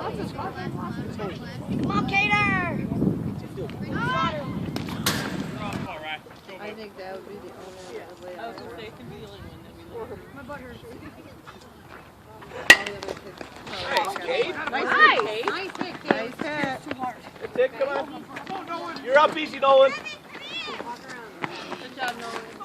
Come on, Cater! I think that would be the only one that would lay out. It can be the only one that we look. My butt hurts. All the other kids. Nice, Kate. Nice hit, Kate. Nice hit, Kate. Nice hit. Too hard. That's it, come on. You're up easy, Nolan. Good job, Nolan.